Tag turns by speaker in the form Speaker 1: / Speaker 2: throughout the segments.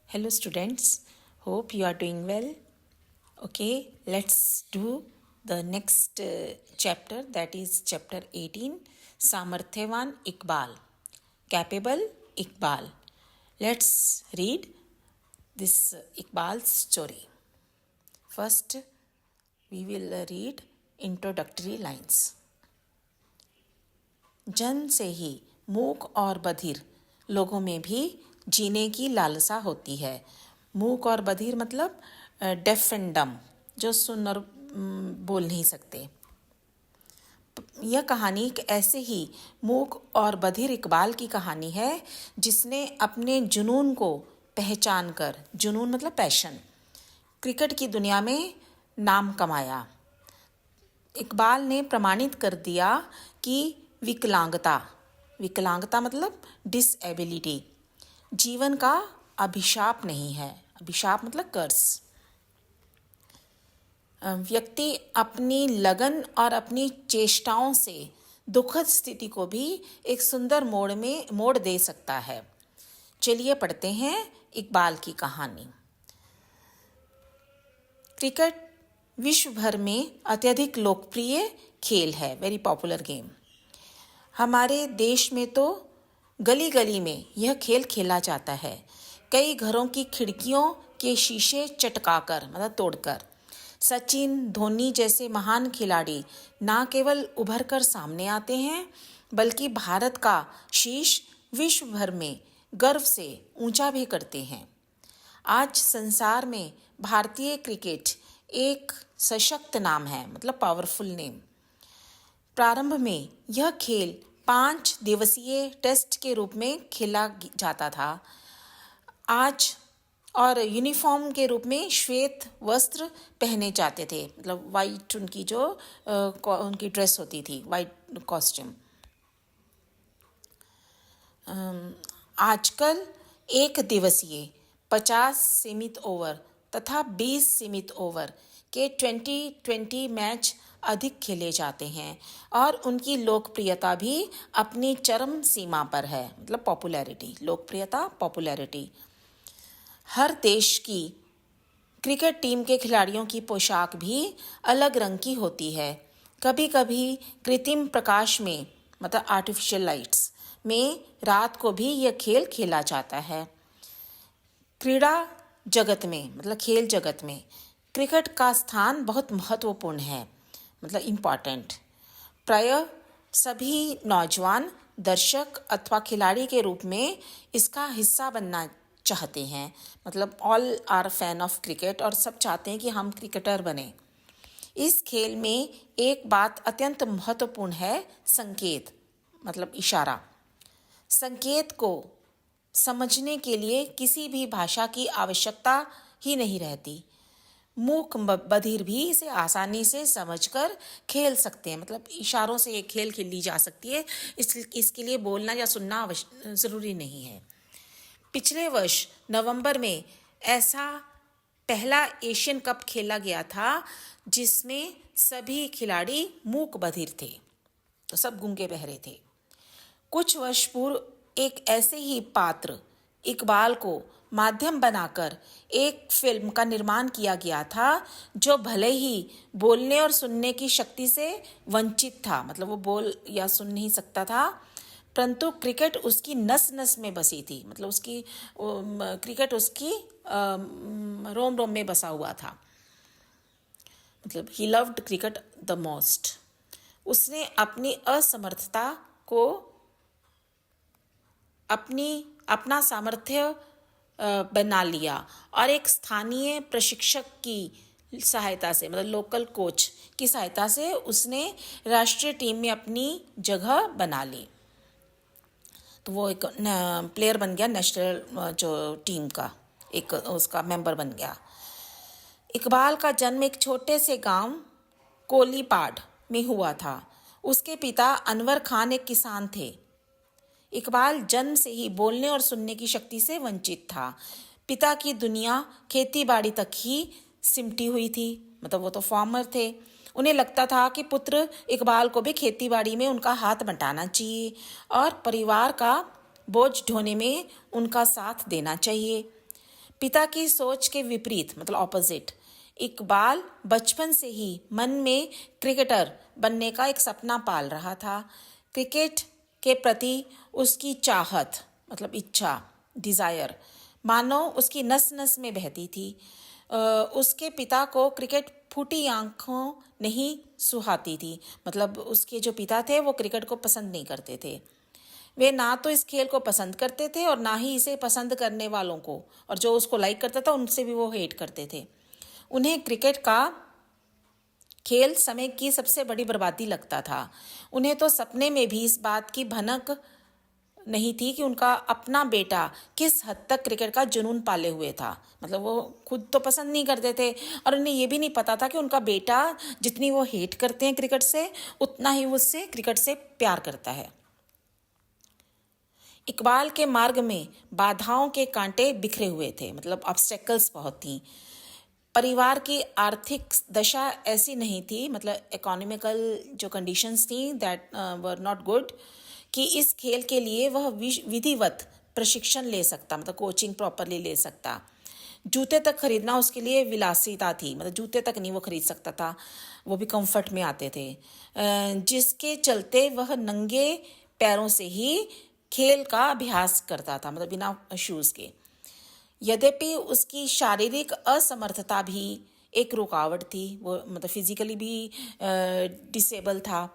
Speaker 1: Hello students, hope you are doing well. Okay, let's do the next chapter, that is chapter 18, Samarthyavan Iqbal, Capable Iqbal. Let's read this Iqbal's story. First, we will read introductory lines. जन्म से ही मूक और बधिर लोगों में भी जीने की लालसा होती है। मूक और बधिर मतलब डेफ एंड डम, जो सुन और बोल नहीं सकते। यह कहानी एक ऐसे ही मूक और बधिर इकबाल की कहानी है जिसने अपने जुनून को पहचान कर, जुनून मतलब पैशन, क्रिकेट की दुनिया में नाम कमाया। इकबाल ने प्रमाणित कर दिया कि विकलांगता मतलब डिसएबिलिटी जीवन का अभिशाप नहीं है। अभिशाप मतलब कर्स। व्यक्ति अपनी लगन और अपनी चेष्टाओं से दुखद स्थिति को भी एक सुंदर मोड़ दे सकता है। चलिए पढ़ते हैं इकबाल की कहानी। क्रिकेट विश्व भर में अत्यधिक लोकप्रिय खेल है, वेरी पॉपुलर गेम। हमारे देश में तो गली गली में यह खेल खेला जाता है। कई घरों की खिड़कियों के शीशे चटकाकर मतलब तोड़कर सचिन, धोनी जैसे महान खिलाड़ी ना केवल उभर कर सामने आते हैं, बल्कि भारत का शीश विश्व भर में गर्व से ऊंचा भी करते हैं। आज संसार में भारतीय क्रिकेट एक सशक्त नाम है, मतलब पावरफुल नेम। प्रारंभ में यह खेल 5 दिवसीय टेस्ट के रूप में खेला जाता था। आज और यूनिफॉर्म के रूप में श्वेत वस्त्र पहने जाते थे, मतलब वाइट उनकी जो उनकी ड्रेस होती थी, वाइट कॉस्ट्यूम। आजकल 1 दिवसीय 50 सीमित ओवर तथा 20 सीमित ओवर के 20-20 मैच अधिक खेले जाते हैं और उनकी लोकप्रियता भी अपनी चरम सीमा पर है, मतलब पॉपुलैरिटी, लोकप्रियता, पॉपुलैरिटी। हर देश की क्रिकेट टीम के खिलाड़ियों की पोशाक भी अलग रंग की होती है। कभी कभी कृत्रिम प्रकाश में, मतलब आर्टिफिशियल लाइट्स में रात को भी यह खेल खेला जाता है। क्रीड़ा जगत में, मतलब खेल जगत में क्रिकेट का स्थान बहुत महत्वपूर्ण है, मतलब इम्पॉर्टेंट। प्रायः सभी नौजवान दर्शक अथवा खिलाड़ी के रूप में इसका हिस्सा बनना चाहते हैं, मतलब all are fan of cricket और सब चाहते हैं कि हम क्रिकेटर बने। इस खेल में एक बात अत्यंत महत्वपूर्ण है, संकेत मतलब इशारा। संकेत को समझने के लिए किसी भी भाषा की आवश्यकता ही नहीं रहती। मूक बधिर भी इसे आसानी से समझकर खेल सकते हैं, मतलब इशारों से ये खेल खेली जा सकती है। इसके लिए बोलना या सुनना ज़रूरी नहीं है। पिछले वर्ष नवंबर में ऐसा पहला एशियन कप खेला गया था जिसमें सभी खिलाड़ी मूक बधिर थे, तो सब गूंगे बहरे थे। कुछ वर्ष पूर्व एक ऐसे ही पात्र इकबाल को माध्यम बनाकर एक फिल्म का निर्माण किया गया था जो भले ही बोलने और सुनने की शक्ति से वंचित था, मतलब वो बोल या सुन नहीं सकता था, परंतु क्रिकेट उसकी नस नस में बसी थी, मतलब उसकी क्रिकेट उसकी रोम रोम में बसा हुआ था, मतलब he loved cricket the most. उसने अपनी असमर्थता को अपना सामर्थ्य बना लिया और एक स्थानीय प्रशिक्षक की सहायता से, मतलब लोकल कोच की सहायता से उसने राष्ट्रीय टीम में अपनी जगह बना ली। तो वो एक प्लेयर बन गया, नेशनल जो टीम का एक उसका मेंबर बन गया। इकबाल का जन्म एक छोटे से गांव कोलीपाड़ में हुआ था। उसके पिता अनवर खान एक किसान थे। इकबाल जन्म से ही बोलने और सुनने की शक्ति से वंचित था। पिता की दुनिया खेती बाड़ी तक ही सिमटी हुई थी, मतलब वो तो फार्मर थे। उन्हें लगता था कि पुत्र इकबाल को भी खेती बाड़ी में उनका हाथ बंटाना चाहिए और परिवार का बोझ ढोने में उनका साथ देना चाहिए। पिता की सोच के विपरीत मतलब ऑपोजिट, इकबाल बचपन से ही मन में क्रिकेटर बनने का एक सपना पाल रहा था। क्रिकेट के प्रति उसकी चाहत मतलब इच्छा, डिज़ायर मानो उसकी नस नस में बहती थी। उसके पिता को क्रिकेट फूटी आंखों नहीं सुहाती थी। मतलब उसके जो पिता थे वो क्रिकेट को पसंद नहीं करते थे। वे ना तो इस खेल को पसंद करते थे और ना ही इसे पसंद करने वालों को, और जो उसको लाइक करता था उनसे भी वो हेट करते थे। उन्हें क्रिकेट का खेल समय की सबसे बड़ी बर्बादी लगता था। उन्हें तो सपने में भी इस बात की भनक नहीं थी कि उनका अपना बेटा किस हद तक क्रिकेट का जुनून पाले हुए था। मतलब वो खुद तो पसंद नहीं करते थे और उन्हें ये भी नहीं पता था कि उनका बेटा जितनी वो हेट करते हैं क्रिकेट से, उतना ही उससे क्रिकेट से प्यार करता है। इकबाल के मार्ग में बाधाओं के कांटे बिखरे हुए थे, मतलब ऑब्स्टेकल्स बहुत थी। परिवार की आर्थिक दशा ऐसी नहीं थी, मतलब इकोनॉमिकल जो कंडीशंस थी दैट वर नॉट गुड, कि इस खेल के लिए वह विधिवत प्रशिक्षण ले सकता, मतलब कोचिंग प्रॉपरली ले सकता। जूते तक खरीदना उसके लिए विलासिता थी, मतलब जूते तक नहीं वो खरीद सकता था, वो भी कंफर्ट में आते थे, जिसके चलते वह नंगे पैरों से ही खेल का अभ्यास करता था, मतलब बिना शूज़ के। यद्यपि उसकी शारीरिक असमर्थता भी एक रुकावट थी, वो मतलब फिजिकली भी डिसेबल था,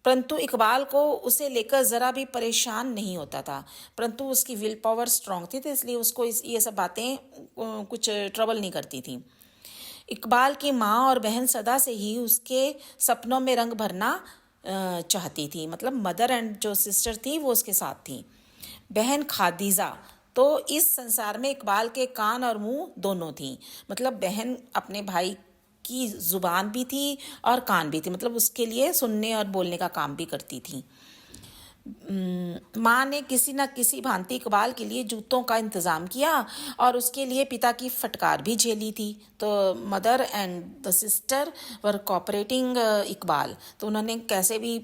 Speaker 1: परंतु इकबाल को उसे लेकर ज़रा भी परेशान नहीं होता था। परंतु उसकी विल पावर स्ट्रांग थी, तो इसलिए उसको ये सब बातें कुछ ट्रबल नहीं करती थी। इकबाल की माँ और बहन सदा से ही उसके सपनों में रंग भरना चाहती थी, मतलब मदर एंड जो सिस्टर थी वो उसके साथ थी। बहन खादीजा तो इस संसार में इकबाल के कान और मुंह दोनों थी। मतलब बहन अपने भाई की जुबान भी थी और कान भी थी, मतलब उसके लिए सुनने और बोलने का काम भी करती थी। माँ ने किसी न किसी भांति इकबाल के लिए जूतों का इंतज़ाम किया और उसके लिए पिता की फटकार भी झेली थी। तो mother and the sister were cooperating Iqbal, तो उन्होंने कैसे भी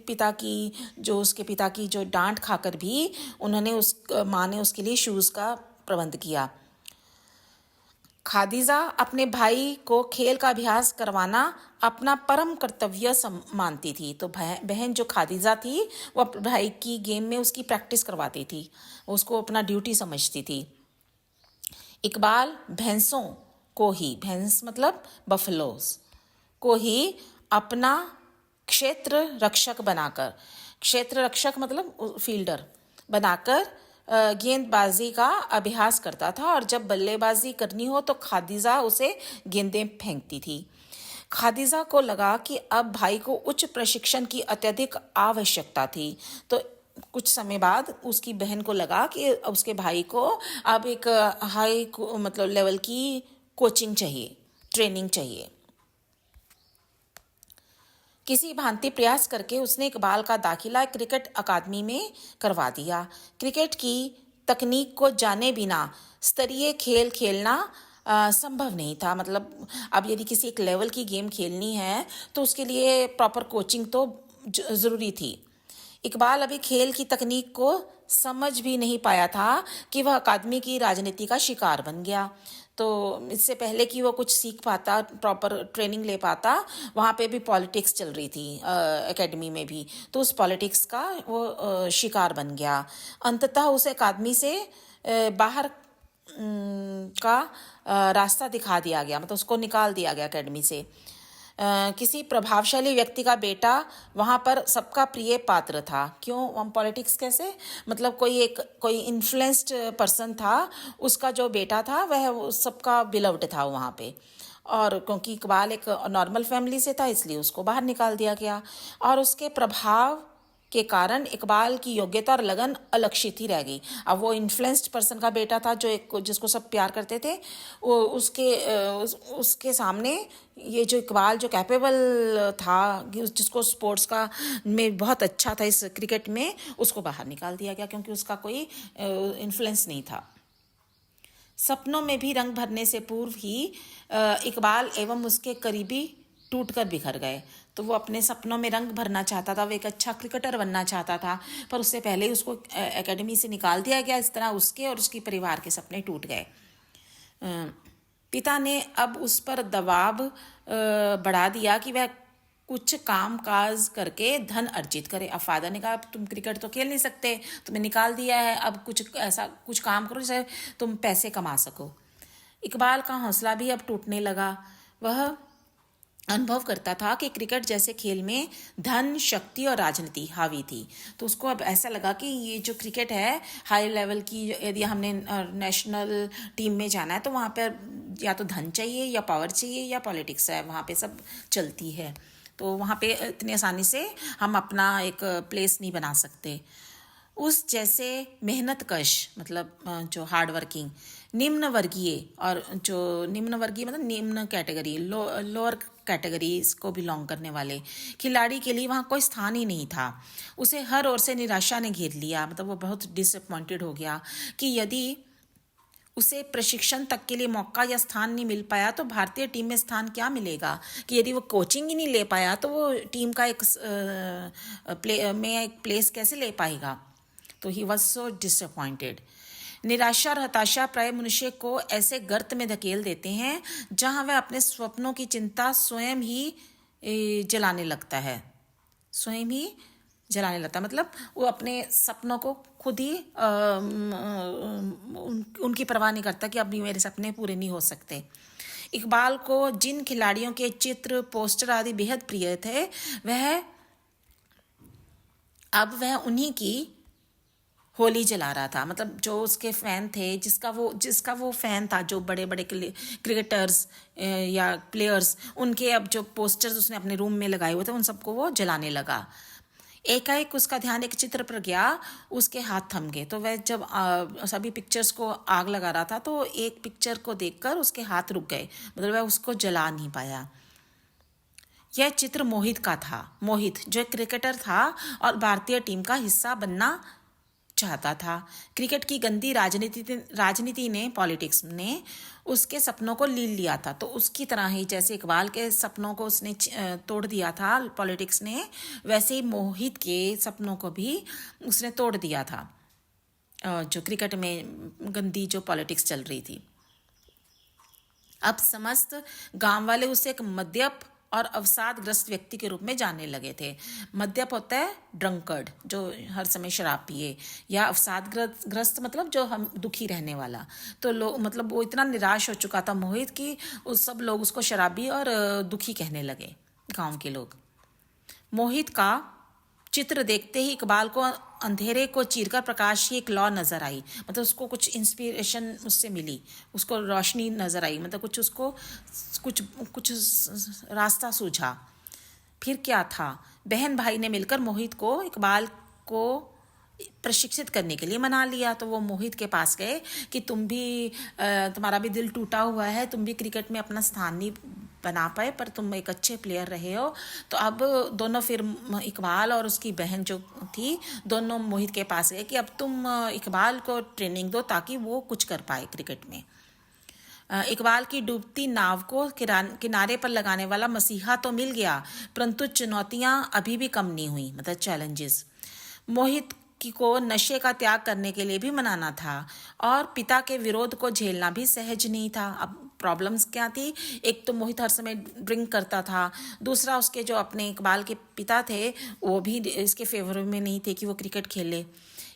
Speaker 1: उसके पिता की जो डांट खाकर भी उन्होंने माँ ने उसके लिए शूज़ का प्रबंध किया। खादीजा अपने भाई को खेल का अभ्यास करवाना अपना परम कर्तव्य मानती थी। तो बहन जो खादीजा थी वो अपने भाई की गेम में उसकी प्रैक्टिस करवाती थी, उसको अपना ड्यूटी समझती थी। इकबाल भैंसों को ही, भैंस मतलब बफलोस को ही अपना क्षेत्र रक्षक बनाकर, क्षेत्र रक्षक मतलब फील्डर बनाकर गेंदबाजी का अभ्यास करता था, और जब बल्लेबाजी करनी हो तो खादीजा उसे गेंदें फेंकती थी। खादीजा को लगा कि अब भाई को उच्च प्रशिक्षण की अत्यधिक आवश्यकता थी। तो कुछ समय बाद उसकी बहन को लगा कि उसके भाई को अब एक हाई मतलब लेवल की कोचिंग चाहिए, ट्रेनिंग चाहिए। किसी भांति प्रयास करके उसने इकबाल का दाखिला क्रिकेट अकादमी में करवा दिया। क्रिकेट की तकनीक को जाने बिना स्तरीय खेल खेलना संभव नहीं था। मतलब अब यदि किसी एक लेवल की गेम खेलनी है तो उसके लिए प्रॉपर कोचिंग तो ज़रूरी थी। इकबाल अभी खेल की तकनीक को समझ भी नहीं पाया था कि वह अकादमी की राजनीति का शिकार बन गया। तो इससे पहले कि वो कुछ सीख पाता, प्रॉपर ट्रेनिंग ले पाता, वहाँ पे भी पॉलिटिक्स चल रही थी एकेडमी में भी, तो उस पॉलिटिक्स का वो शिकार बन गया। अंततः उसे अकादमी से बाहर का रास्ता दिखा दिया गया, मतलब उसको निकाल दिया गया एकेडमी से। किसी प्रभावशाली व्यक्ति का बेटा वहाँ पर सबका प्रिय पात्र था। क्यों हम पॉलिटिक्स कैसे, मतलब कोई इन्फ्लुएंस्ड पर्सन था, उसका जो बेटा था वह सबका बिलव्ड था वहाँ पे, और क्योंकि इकबाल एक नॉर्मल फैमिली से था इसलिए उसको बाहर निकाल दिया गया। और उसके प्रभाव के कारण इकबाल की योग्यता और लगन अलक्षित ही रह गई। अब वो इन्फ्लुएंस्ड पर्सन का बेटा था जिसको सब प्यार करते थे, वो उसके सामने ये जो इकबाल जो कैपेबल था, जिसको स्पोर्ट्स का में बहुत अच्छा था इस क्रिकेट में, उसको बाहर निकाल दिया गया क्योंकि उसका कोई इन्फ्लुएंस नहीं था। सपनों में भी रंग भरने से पूर्व ही इकबाल एवं उसके करीबी टूटकर बिखर गए। तो वो अपने सपनों में रंग भरना चाहता था, वो एक अच्छा क्रिकेटर बनना चाहता था, पर उससे पहले ही उसको एकेडमी से निकाल दिया गया। इस तरह उसके और उसके परिवार के सपने टूट गए। पिता ने अब उस पर दबाव बढ़ा दिया कि वह कुछ काम काज करके धन अर्जित करे। अब फादर ने कहा तुम क्रिकेट तो खेल नहीं सकते, तुम्हें निकाल दिया है, अब कुछ ऐसा कुछ काम करो जिससे तुम पैसे कमा सको। इकबाल का हौसला भी अब टूटने लगा। वह अनुभव करता था कि क्रिकेट जैसे खेल में धन, शक्ति और राजनीति हावी थी। तो उसको अब ऐसा लगा कि ये जो क्रिकेट है हाई लेवल की, यदि हमने नेशनल टीम में जाना है तो वहाँ पर या तो धन चाहिए या पावर चाहिए या पॉलिटिक्स है, वहाँ पे सब चलती है। तो वहाँ पे इतनी आसानी से हम अपना एक प्लेस नहीं बना सकते। उस जैसे मेहनत कश मतलब जो हार्ड वर्किंग निम्न वर्गीय, और जो निम्न वर्गीय मतलब निम्न कैटेगरी, लोअर कैटेगरीज को बिलोंग करने वाले खिलाड़ी के लिए वहाँ कोई स्थान ही नहीं था। उसे हर ओर से निराशा ने घेर लिया। मतलब वो बहुत डिसअपॉइंटेड हो गया कि यदि उसे प्रशिक्षण तक के लिए मौका या स्थान नहीं मिल पाया तो भारतीय टीम में स्थान क्या मिलेगा, कि यदि वो कोचिंग ही नहीं ले पाया तो वो टीम का एक प्लेस कैसे ले पाएगा। तो ही वॉज सो डिसअपॉइंटेड। निराशा और हताशा प्राय मनुष्य को ऐसे गर्त में धकेल देते हैं जहां वह अपने स्वप्नों की चिंता स्वयं ही जलाने लगता है। स्वयं ही जलाने लगता है मतलब वो अपने सपनों को खुद ही उनकी परवाह नहीं करता कि अब मेरे सपने पूरे नहीं हो सकते। इकबाल को जिन खिलाड़ियों के चित्र, पोस्टर आदि बेहद प्रिय थे, वह उन्हीं की होली जला रहा था। मतलब जो उसके फैन थे, जिसका वो फैन था, जो बड़े बड़े क्रिकेटर्स या प्लेयर्स, उनके अब जो पोस्टर्स उसने अपने रूम में लगाए हुए थे उन सबको वो जलाने लगा। एकाएक उसका ध्यान एक चित्र पर गया, उसके हाथ थम गए। तो वह जब सभी पिक्चर्स को आग लगा रहा था तो एक पिक्चर को देखकर उसके हाथ रुक गए, मतलब वह उसको जला नहीं पाया। यह चित्र मोहित का था। मोहित जो एक क्रिकेटर था और भारतीय टीम का हिस्सा बनना चाहता था। क्रिकेट की गंदी राजनीति ने, पॉलिटिक्स ने उसके सपनों को लील लिया था। तो उसकी तरह ही जैसे इकबाल के सपनों को उसने तोड़ दिया था पॉलिटिक्स ने, वैसे ही मोहित के सपनों को भी उसने तोड़ दिया था, जो क्रिकेट में गंदी जो पॉलिटिक्स चल रही थी। अब समस्त गांव वाले उसे एक मद्यप और अवसादग्रस्त व्यक्ति के रूप में जानने लगे थे। मद्यप होता है ड्रंकर्ड, जो हर समय शराब पिए, या अवसादग्रस्त मतलब जो हम दुखी रहने वाला। तो लोग मतलब वो इतना निराश हो चुका था मोहित कि उस सब लोग उसको शराबी और दुखी कहने लगे, गांव के लोग। मोहित का चित्र देखते ही इकबाल को अंधेरे को चीरकर प्रकाश की एक लौ नजर आई। मतलब उसको कुछ इंस्पिरेशन उससे मिली, उसको रोशनी नजर आई, मतलब कुछ उसको कुछ कुछ रास्ता सूझा। फिर क्या था, बहन भाई ने मिलकर मोहित को इकबाल को प्रशिक्षित करने के लिए मना लिया। तो वो मोहित के पास गए कि तुम भी तुम्हारा भी दिल टूटा हुआ है, तुम भी क्रिकेट में अपना स्थान नहीं बना पाए, पर तुम एक अच्छे प्लेयर रहे हो। तो अब दोनों फिर इकबाल और उसकी बहन जो थी, दोनों मोहित के पास गए कि अब तुम इकबाल को ट्रेनिंग दो ताकि वो कुछ कर पाए क्रिकेट में। इकबाल की डूबती नाव को किनारे पर लगाने वाला मसीहा तो मिल गया, परंतु चुनौतियां अभी भी कम नहीं हुई, मतलब चैलेंजेस। मोहित को नशे का त्याग करने के लिए भी मनाना था और पिता के विरोध को झेलना भी सहज नहीं था। अब प्रॉब्लम्स क्या थी, एक तो मोहित हर समय ड्रिंक करता था, दूसरा उसके जो अपने इकबाल के पिता थे वो भी इसके फेवर में नहीं थे कि वो क्रिकेट खेले।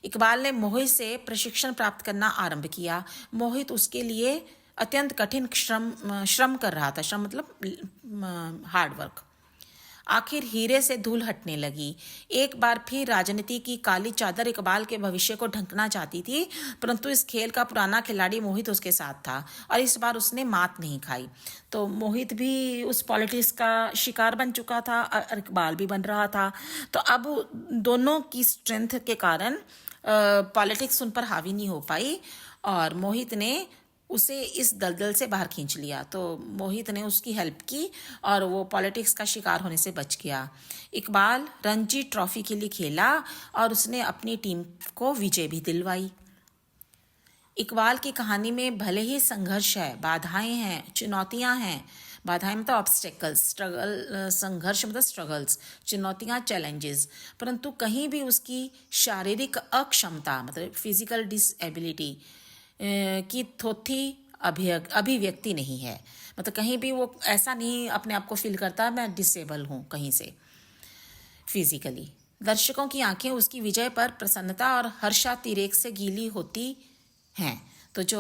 Speaker 1: इकबाल ने मोहित से प्रशिक्षण प्राप्त करना आरंभ किया। मोहित उसके लिए अत्यंत कठिन श्रम कर रहा था। श्रम मतलब हार्ड वर्क। आखिर हीरे से धूल हटने लगी। एक बार फिर राजनीति की काली चादर इकबाल के भविष्य को ढंकना चाहती थी, परंतु इस खेल का पुराना खिलाड़ी मोहित उसके साथ था और इस बार उसने मात नहीं खाई। तो मोहित भी उस पॉलिटिक्स का शिकार बन चुका था और इकबाल भी बन रहा था। तो अब दोनों की स्ट्रेंथ के कारण पॉलिटिक्स उन पर हावी नहीं हो पाई और मोहित ने उसे इस दलदल से बाहर खींच लिया। तो मोहित ने उसकी हेल्प की और वो पॉलिटिक्स का शिकार होने से बच गया। इकबाल रणजी ट्रॉफी के लिए खेला और उसने अपनी टीम को विजय भी दिलवाई। इकबाल की कहानी में भले ही संघर्ष है, बाधाएं हैं, चुनौतियां हैं। बाधाएं मतलब ऑब्स्टेकल्स, संघर्ष मतलब स्ट्रगल्स, चुनौतियां चैलेंजेस, परंतु कहीं भी उसकी शारीरिक अक्षमता मतलब फिजिकल डिसेबिलिटी की थोथी अभिव्यक्ति नहीं है। मतलब कहीं भी वो ऐसा नहीं अपने आप को फील करता मैं डिसेबल हूँ कहीं से फिजिकली। दर्शकों की आंखें उसकी विजय पर प्रसन्नता और हर्षातिरेक से गीली होती हैं। तो जो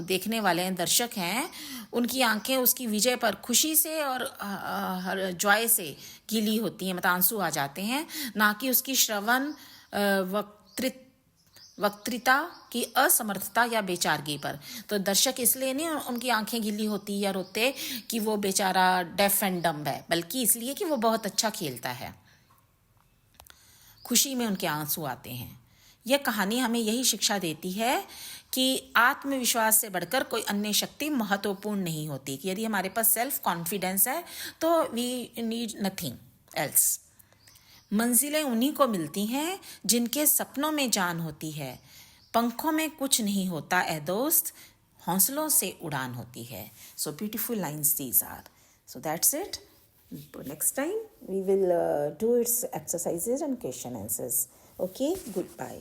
Speaker 1: देखने वाले हैं, दर्शक हैं, उनकी आंखें उसकी विजय पर खुशी से और जॉय से गीली होती हैं, मतलब आंसू आ जाते हैं, ना कि उसकी श्रवण वक्तृता की असमर्थता या बेचारगी पर। तो दर्शक इसलिए नहीं उनकी आंखें गीली होती या रोते कि वो बेचारा डेफ एंड डम्ब है, बल्कि इसलिए कि वो बहुत अच्छा खेलता है। खुशी में उनके आंसू आते हैं। यह कहानी हमें यही शिक्षा देती है कि आत्मविश्वास से बढ़कर कोई अन्य शक्ति महत्वपूर्ण नहीं होती, कि यदि हमारे पास सेल्फ कॉन्फिडेंस है तो वी नीड नथिंग एल्स। मंजिलें उन्हीं को मिलती हैं जिनके सपनों में जान होती है। पंखों में कुछ नहीं होता ए दोस्त, हौसलों से उड़ान होती है। So beautiful lines these are. So that's it. Next time we will do its exercises and question answers. Okay, goodbye.